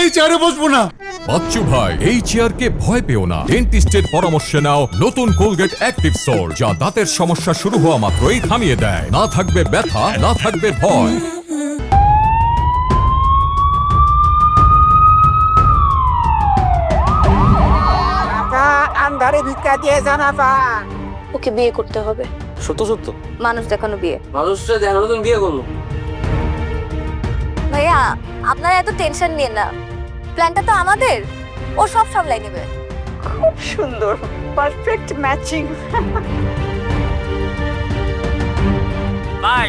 এই চেয়ারে বসবো না। বাচ্চু ভাই, এই চেয়ারকে ভয় পেও না। ডেন্টিস্টের পরামর্শে নাও নতুন কোলগেট অ্যাক্টিভ সোল্ড, যা দাঁতের সমস্যা শুরু হওয়া মাত্রই থামিয়ে দেয়। না থাকবে ব্যথা, না থাকবে ভয়। আন্ধারে ভিক্ষা দিয়ে জানাবা। ওকে বিয়ে করতে হবে। সত্য সত্য মানুষ দেখানো বিয়ে। মানুষটা দেখানো তুমি বিয়ে করলো? ভাইয়া আপনারা এত টেনশন নিয়ে না, প্ল্যানটা তো আমাদের, ও সব সামলাই নেবে। খুব সুন্দর, পারফেক্ট ম্যাচিং। ভাই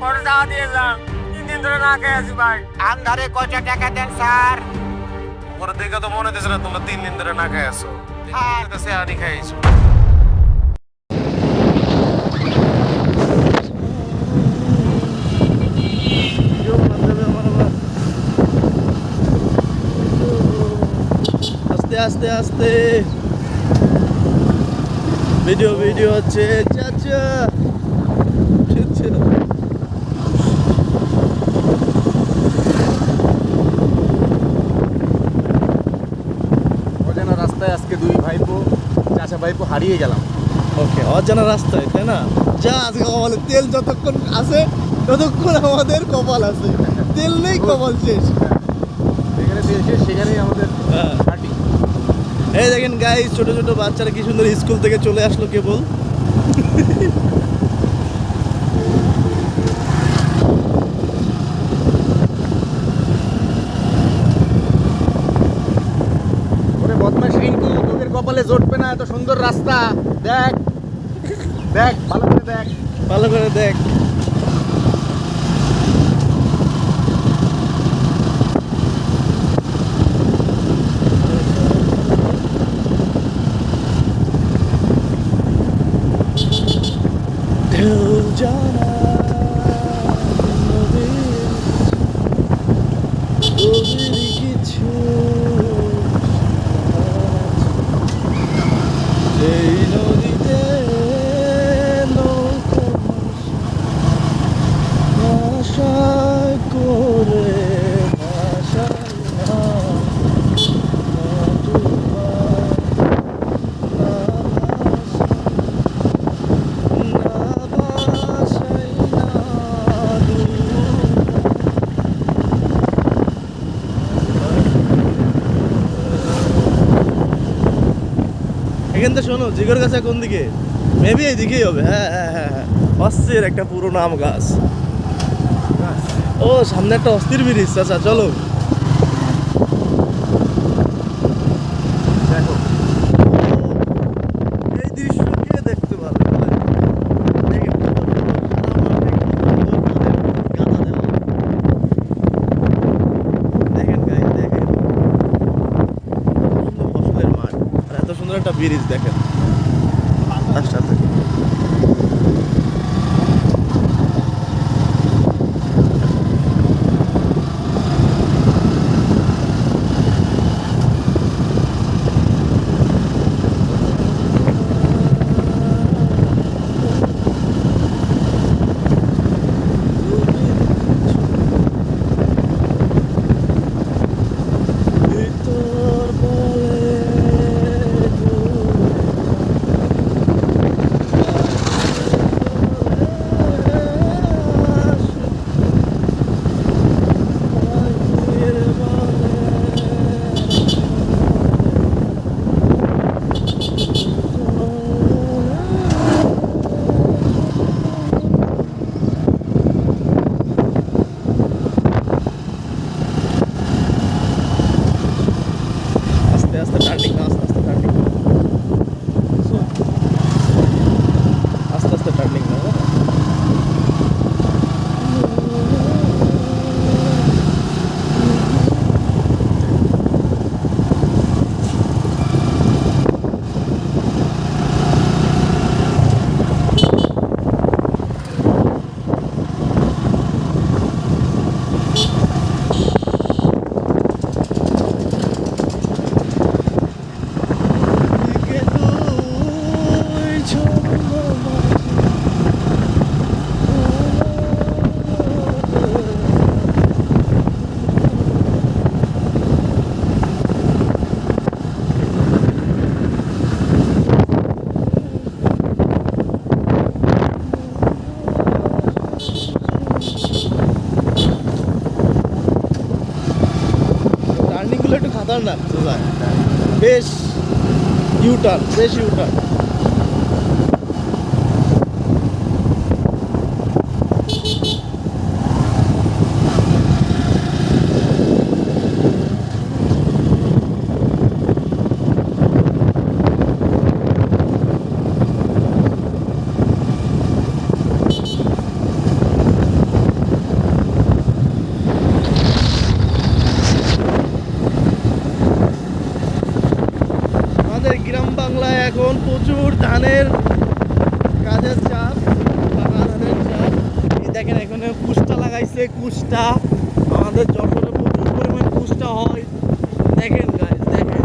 পরে দাওয়া দিয়ে যান, 3 দিন ধরে না খেয়ে আছি ভাই। আন্ধারে কয়টা টাকা দেন স্যার? পরে দেখে তো মনে হচ্ছে না তোমরা 3 দিন ধরে না খেয়ে আছো। কাছে আনি খাইছো। আস্তে আস্তে আস্তে ভিডিও হচ্ছে। চাচা অজানা রাস্তায় আজকে দুই ভাইপো, চাচা ভাইপো হারিয়ে গেলাম। ওকে, অজানা রাস্তায়, তাই না? যা আজকে কপালে তেল যতক্ষণ আছে ততক্ষণ আমাদের কপাল আছে, তেল নেই কপাল শেষ। যেখানে তেল শেষ সেখানেই আমাদের হ্যাঁ। হাঁটি। এই দেখেন গাইস, ছোট ছোট বাচ্চারা কি সুন্দর স্কুল থেকে চলে আসলো কেবল। ওরে বদমাশ রিঙ্কু, তোদের কপালে জুটবে না এত সুন্দর রাস্তা। দেখ দেখ, ভালো করে দেখ। ভালো করে দেখ। ঢেউ জানা নদীর কিছু এই নদীতে নৌকা ভাষায় করে ভাষায় না ডুবায় না ভাষায় না এখান থেকে শোনো, জিগর গাছা কোন দিকে? মেবি এই দিকেই হবে। হ্যাঁ হ্যাঁ হ্যাঁ হ্যাঁ, অস্থির একটা পুরোনো আম গাছ। ও সামনে একটা অস্থির ব্রিজ। আচ্ছা চলো। দেখো এই দৃশ্য কে দেখতে পারবে? দেখেন কত সুন্দর গাদা দেওয়া। দেখেন গাইস, দেখেন সুন্দর ফসলের মাঠ আর এত সুন্দর একটা ব্রিজ দেখেন তার সাথে। ভিতর বলে খাতারনাক চাচা, বেশ ইউটার্ন, বেশ ইউটার্ন। আমাদের গ্রাম বাংলায় এখন প্রচুর ধানের কাজের চাপ, পাকা ধানের চাপ। এই দেখেন এখানে কুষ্টা লাগাইছে, কুষ্টা। আমাদের যশোরে প্রচুর পরিমাণ কুষ্টা হয়। দেখেন গাইস, দেখেন।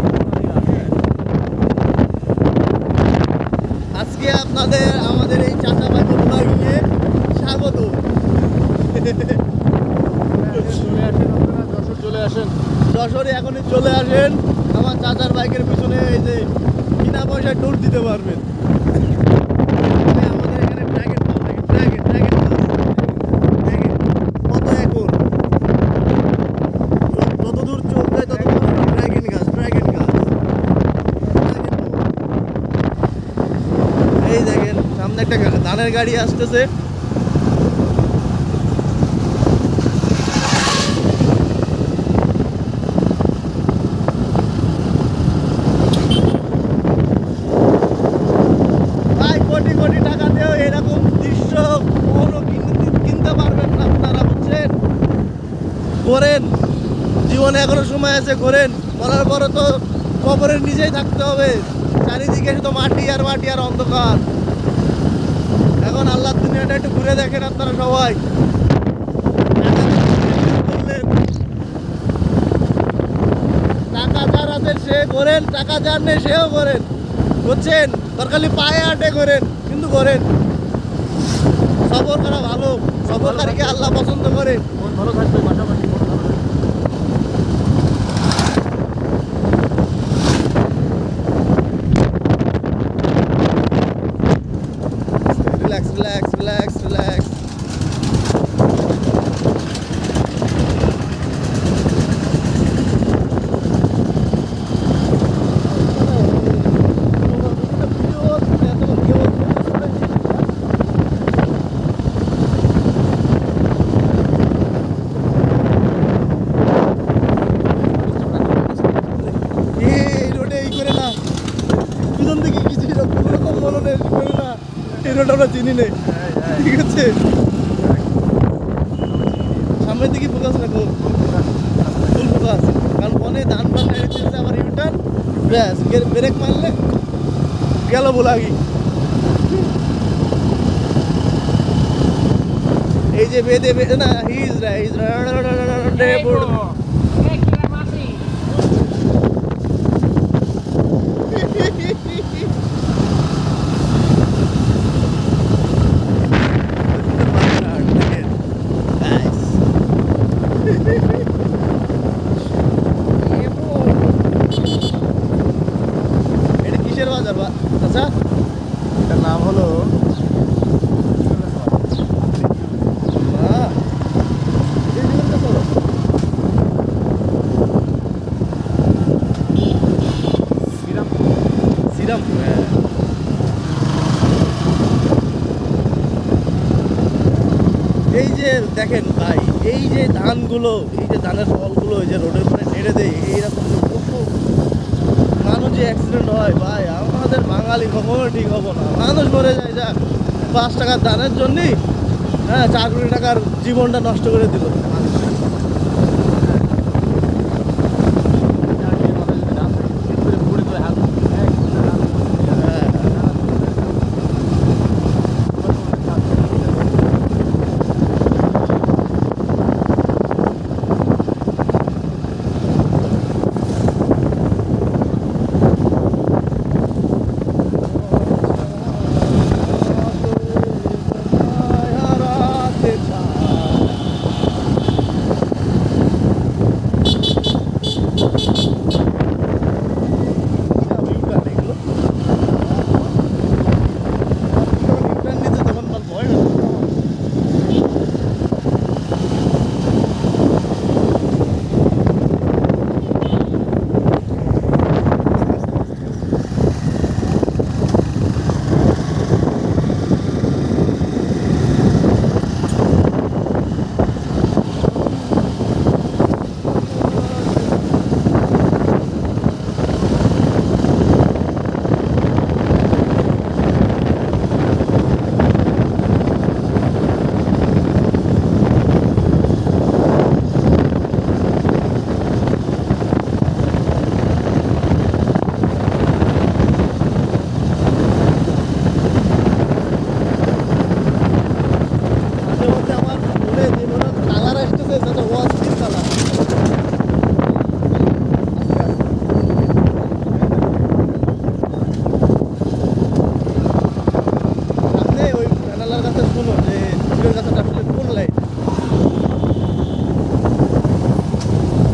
আজকে আপনাদের আমাদের এই চাচা ভাইকে ব্লগিংয়ে স্বাগত। চলে আসেন আপনারা, যশোর চলে আসেন। যশোরে এখনই চলে আসেন, আমার চাচার বাইকের পিছনে এই যে বিনা পয়সায় ট্যুর দিতে পারবেন। আমাদের এখানে ড্রাগন গাছ, ড্রাগন গাছ দেখেন কত একর, যতদূর চোখ যায় ততদূর ড্রাগন গাছ, ড্রাগন গাছ। এই দেখেন সামনে একটা ধানের গাড়ি আসতেছে। ভাই কোটি কোটি টাকা দিয়েও এরকম দৃশ্য কখনো কিনতে পারবেন না আপনারা, বুঝছেন? করেন, জীবনে এখনো সময় আছে, করেন। করার পরে তো কবরের নিচেই থাকতে হবে। চারিদিকে শুধু মাটি আর মাটি আর অন্ধকার। এখন আল্লাহর দুনিয়াটা একটু ঘুরে দেখেন আপনারা সবাই। টাকা যার আছে সে করেন, টাকা যার নেই সেও করেন, বুঝছেন? দরকার হলে পায়ে আটে করেন, কিন্তু করেন। সবর করা ভালো, সবরকারীকে আল্লাহ পছন্দ করে। মন ভালো থাকবে, পাশাপাশি মন ভালো থাকবে। Relax, relax, relax, relax. এই রোডে এই করে না, পিছন থেকে কিছু কোনোরকম বলো না, করে না। এই রোড আমরা চিনি নেই, ঠিক আছে? সামনের দিকে ফোকাস রাখো, ফুল ফোকাস। কারণ মনে ধান ফান নেড়ে দিচ্ছে, আবার ইউটার্ন, ব্যাস ব্রেক মারলে গেল বোলাগি। এই যে বেঁধে বেঁধে না, হিজ এটা কিসের বাজার বা আচ্ছা? এটার নাম হলো শ্রীরামপুর। হ্যাঁ, এই যে দেখেন ভাই, এই যে ধানগুলো, এই যে ধানের ফলগুলো এই যে রোডের উপরে নেড়ে দেয়, এইরকম মানুষ যে অ্যাক্সিডেন্ট হয় ভাই, আমাদের বাঙালি কখনো ঠিক হবো না। মানুষ মরে যায়, যা 5 টাকার ধানের জন্যই, হ্যাঁ, 4 কোটি টাকার জীবনটা নষ্ট করে দিল।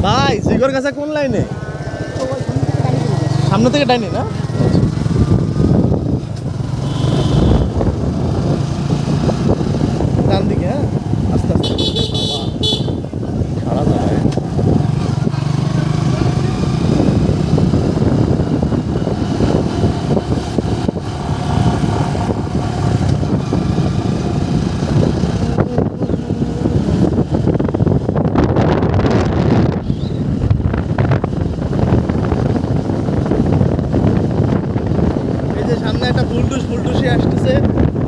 ভাই জিগর কাছে কোন লাইনে? সামনে থেকে ডাইনি না? ডান দিকে, হ্যাঁ আস্তে আস্তে। বাবা, ছাড়া যাবে। এই যে সামনে একটা ফুলটুসি আসতেছে,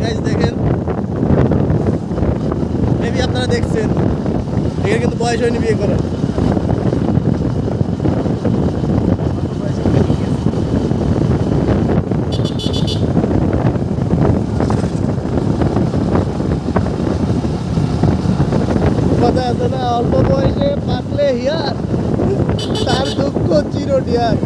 গাইজ দেখেন। মেবি আপনারা দেখছেন, এর কিন্তু বয়স হয়নি বিয়ে করার। কথা আছে না, অল্প বয়সে পাকলে হিয়ার, তার দুঃখ চিরডিয়ার।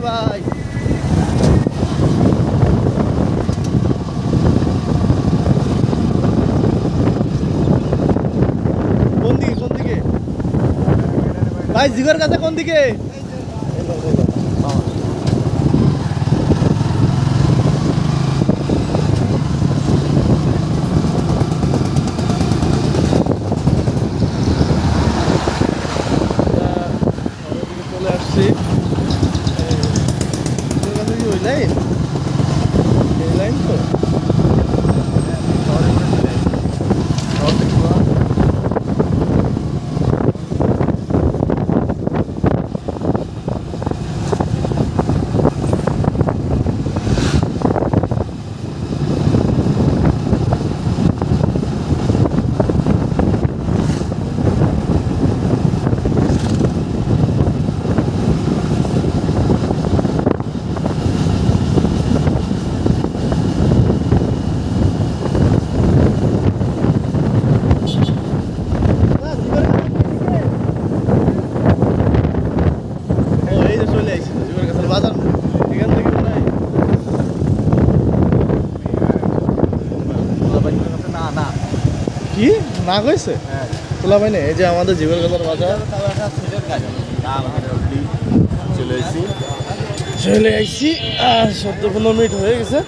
ভাই কোন দিকে ভাই জিগর কাছে কোন দিকে? চলে আসছি। লাইন তো বাজার এখান থেকে না কি না কইছে তোলা ভাই না? এই যে আমাদের জীবের কথার বাজার চলে আইছি 14-15 মিনিট হয়ে গেছে।